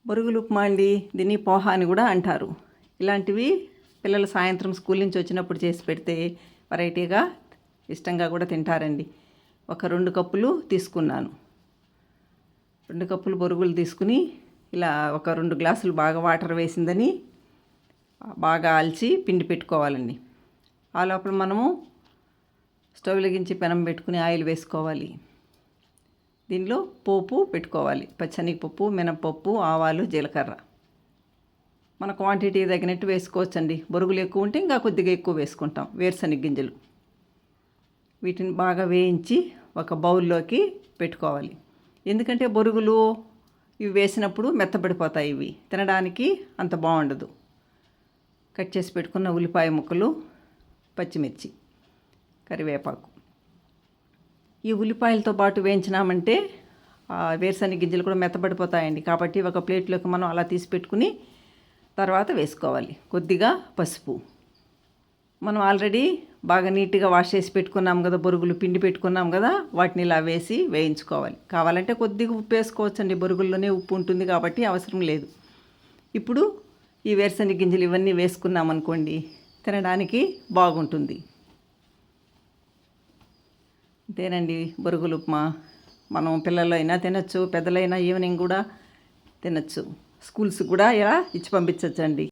బొరుగులు ఉప్మా అండి. దీన్ని పోహా అని కూడా అంటారు. ఇలాంటివి పిల్లలు సాయంత్రం స్కూల్ నుంచి వచ్చినప్పుడు చేసి పెడితే వెరైటీగా ఇష్టంగా కూడా తింటారండి. ఒక 2 కప్పులు తీసుకున్నాను. 2 కప్పులు బొరుగులు తీసుకుని ఇలా ఒక 2 గ్లాసులు బాగా వాటర్ వేసిందని బాగా ఆల్చి పిండి పెట్టుకోవాలండి. ఆ లోపల మనము స్టవ్ వెలిగించి పెనం పెట్టుకుని ఆయిల్ వేసుకోవాలి. దీనిలో పోపు పెట్టుకోవాలి. పచ్చనగపప్పు, మినపప్పు, ఆవాలు, జీలకర్ర. మన క్వాంటిటీ తగినట్టు వేసుకోవచ్చండి. బొరుగులు ఎక్కువ ఉంటే ఇంకా కొద్దిగా ఎక్కువ వేసుకుంటాం. వేరుశనగ గింజలు వీటిని బాగా వేయించి ఒక బౌల్లోకి పెట్టుకోవాలి. ఎందుకంటే బొరుగులు ఇవి వేసినప్పుడు మెత్తబడిపోతాయి. ఇవి తినడానికి అంత బాగుండదు. కట్ చేసి పెట్టుకున్న ఉల్లిపాయ ముక్కలు, పచ్చిమిర్చి, కరివేపాకు. ఈ ఉల్లిపాయలతో పాటు వేయించినామంటే వేరుశనగ గింజలు కూడా మెత్తబడిపోతాయండి. కాబట్టి ఒక ప్లేట్లోకి మనం అలా తీసి పెట్టుకుని తర్వాత వేసుకోవాలి. కొద్దిగా పసుపు. మనం ఆల్రెడీ బాగా నీట్గా వాష్ చేసి పెట్టుకున్నాం కదా, బొరుగులు పిండి పెట్టుకున్నాం కదా, వాటిని ఇలా వేసి వేయించుకోవాలి. కావాలంటే కొద్దిగా ఉప్పు వేసుకోవచ్చండి. బొరుగుల్లోనే ఉప్పు ఉంటుంది కాబట్టి అవసరం లేదు. ఇప్పుడు ఈ వేరుశనగ గింజలు ఇవన్నీ వేసుకున్నాం అనుకోండి, తినడానికి బాగుంటుంది. అంతేనండి బొరుగులు ఉప్మా. మనం పిల్లలు అయినా తినచ్చు, పెద్దలైనా ఈవినింగ్ కూడా తినచ్చు. స్కూల్స్కి కూడా ఇలా ఇచ్చి పంపించవచ్చండి.